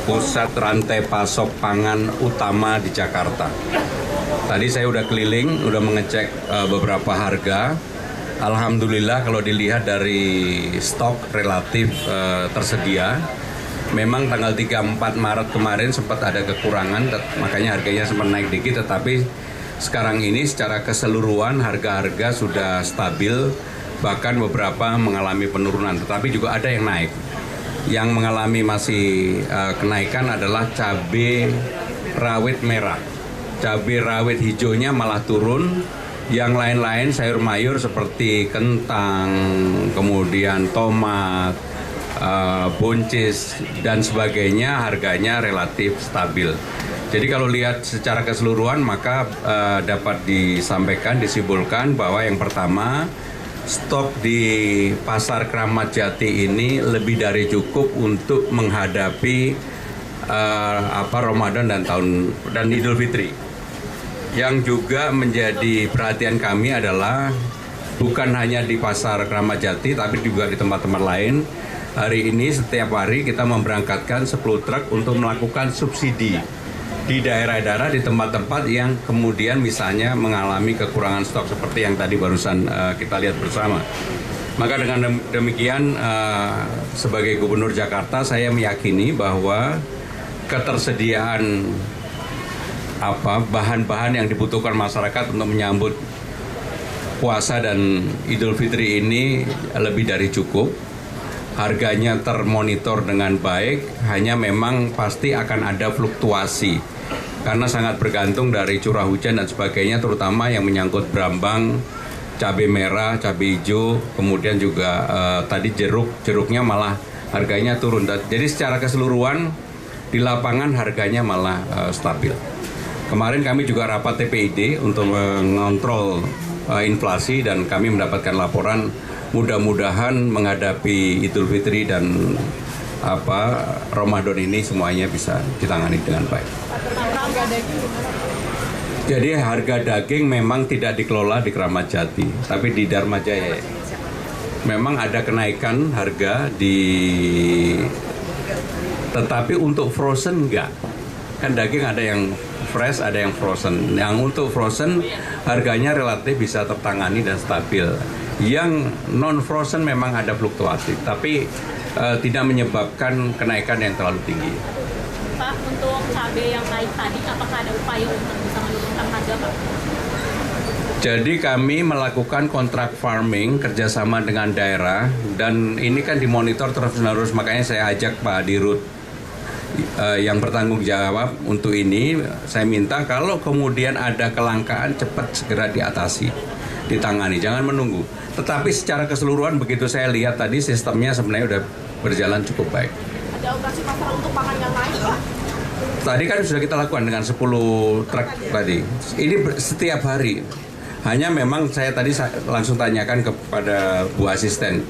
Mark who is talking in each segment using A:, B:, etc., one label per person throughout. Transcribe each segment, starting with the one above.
A: pusat rantai pasok pangan utama di Jakarta. Tadi saya udah keliling, udah mengecek beberapa harga. Alhamdulillah kalau dilihat dari stok relatif tersedia. Memang tanggal 3-4 Maret kemarin sempat ada kekurangan, makanya harganya sempat naik dikit, tetapi sekarang ini secara keseluruhan harga-harga sudah stabil, bahkan beberapa mengalami penurunan, tetapi juga ada yang naik. Yang mengalami masih kenaikan adalah cabai rawit merah. Cabai rawit hijaunya malah turun. Yang lain-lain sayur mayur seperti kentang, kemudian tomat, buncis dan sebagainya harganya relatif stabil. Jadi kalau lihat secara keseluruhan maka dapat disampaikan, disimpulkan bahwa yang pertama, stok di pasar Kramat Jati ini lebih dari cukup untuk menghadapi Ramadan dan Idul Fitri. Yang juga menjadi perhatian kami adalah bukan hanya di pasar Kramat Jati tapi juga di tempat-tempat lain. Hari ini setiap hari kita memberangkatkan 10 truk untuk melakukan subsidi di daerah-daerah, di tempat-tempat yang kemudian misalnya mengalami kekurangan stok seperti yang tadi barusan kita lihat bersama. Maka dengan demikian sebagai Gubernur Jakarta saya meyakini bahwa ketersediaan bahan-bahan yang dibutuhkan masyarakat untuk menyambut puasa dan Idul Fitri ini lebih dari cukup. Harganya termonitor dengan baik, hanya memang pasti akan ada fluktuasi karena sangat bergantung dari curah hujan dan sebagainya, terutama yang menyangkut brambang, cabai merah, cabai hijau, kemudian juga tadi jeruknya malah harganya turun. Jadi secara keseluruhan di lapangan harganya malah stabil. Kemarin kami juga rapat TPID untuk mengontrol inflasi dan kami mendapatkan laporan mudah-mudahan menghadapi Idul Fitri dan Ramadan ini semuanya bisa ditangani dengan baik. Jadi harga daging memang tidak dikelola di Kramat Jati, tapi di Dharma Jaya. Memang ada kenaikan harga tetapi untuk frozen enggak. Kan daging ada yang fresh, ada yang frozen. Yang untuk frozen harganya relatif bisa tertangani dan stabil. Yang non frozen memang ada fluktuatif, tapi tidak menyebabkan kenaikan yang terlalu tinggi.
B: Pak, untuk cabai yang naik tadi, apakah ada upaya untuk bisa menurunkan harga, Pak?
A: Jadi kami melakukan kontrak farming kerjasama dengan daerah dan ini kan dimonitor terus-menerus, makanya saya ajak Pak Dirut yang bertanggung jawab untuk ini. Saya minta kalau kemudian ada kelangkaan cepat segera diatasi, ditangani, jangan menunggu. Tetapi secara keseluruhan begitu saya lihat tadi sistemnya sebenarnya udah berjalan cukup baik.
B: Ada operasi pasar untuk pangan yang lain, Pak?
A: Tadi kan sudah kita lakukan dengan 10 truk tadi. Ini setiap hari. Hanya memang saya tadi langsung tanyakan kepada Bu Asisten,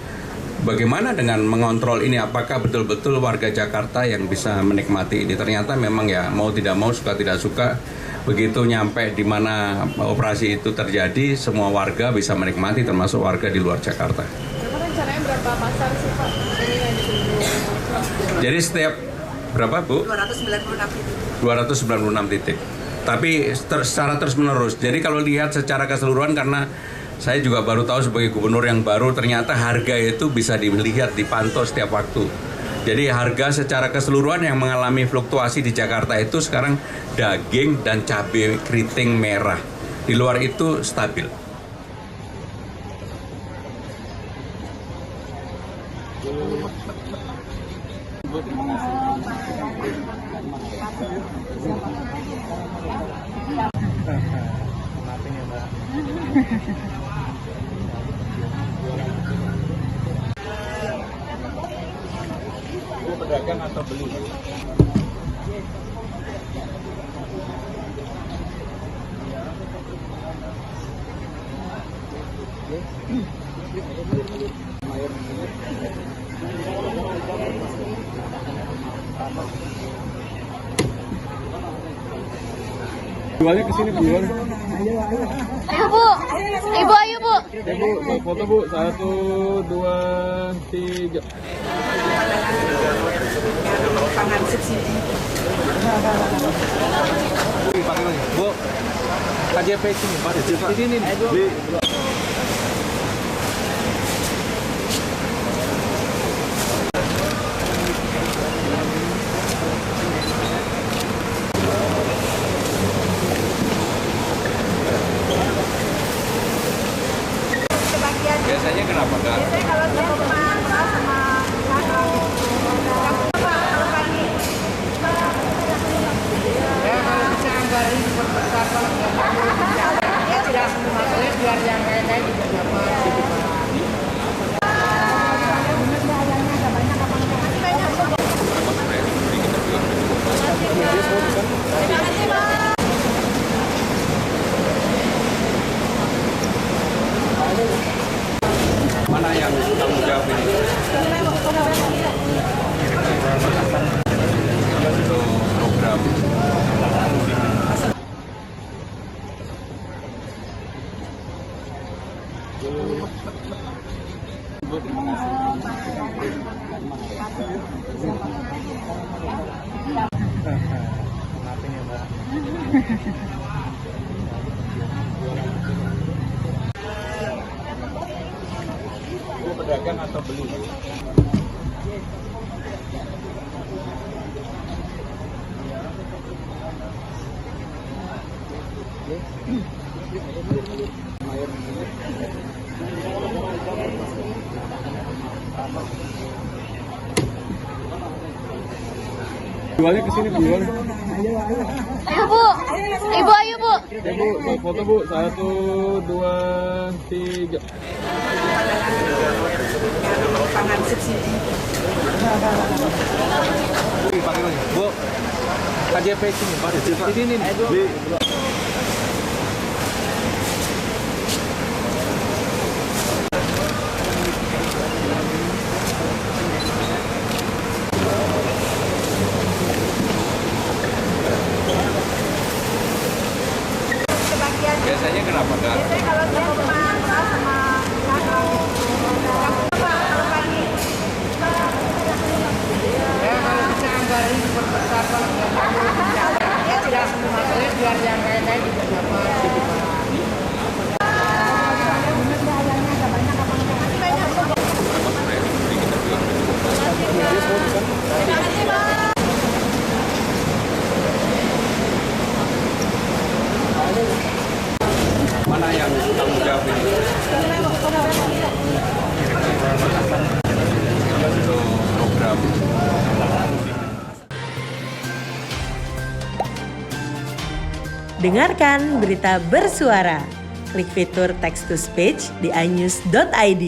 A: bagaimana dengan mengontrol ini, apakah betul-betul warga Jakarta yang bisa menikmati ini. Ternyata memang ya mau tidak mau, suka tidak suka, begitu nyampe di mana operasi itu terjadi, semua warga bisa menikmati, termasuk warga di luar Jakarta.
B: Rencananya berapa pasar sih, Pak?
A: Jadi setiap berapa, Bu? 296 titik. Tapi secara terus-menerus. Jadi kalau lihat secara keseluruhan, karena saya juga baru tahu sebagai gubernur yang baru, ternyata harga itu bisa dilihat, dipantau setiap waktu. Jadi harga secara keseluruhan yang mengalami fluktuasi di Jakarta itu sekarang daging dan cabai keriting merah. Di luar itu stabil.
C: Pedagang atau beli? Jualnya ke sini, Bu.
D: Ayo, Bu. Ibu, ayo, Bu.
C: Ya, Bu, foto, Bu. 1, 2, 3.
E: Pangan
C: Bu, KJP sini, Pak. Ini.
A: Biasanya kenapa enggak?
E: Kalau sama bisa anggaran diperbesar kalau dia tidak masalahnya biar yang lain-lain juga dapat.
A: Mana yang tanggung jawab ini? Untuk program
C: Pedagang atau beli? Jualnya ke sini, jual.
D: Ayo bu, ibu ayo bu.
C: Ya Bu, foto Bu. 1, 2, 3. Bu, KJP sini, Pak. Ini.
A: biasanya kenapa enggak?
E: Kalau sama kalau bisa anggaran diperbesar kalau dia tidak masalahnya biar yang lain-lain juga dapat.
A: Mana yang tanggung jawab ini? Untuk program
F: Dengarkan berita bersuara. Klik fitur text to speech di inews.id.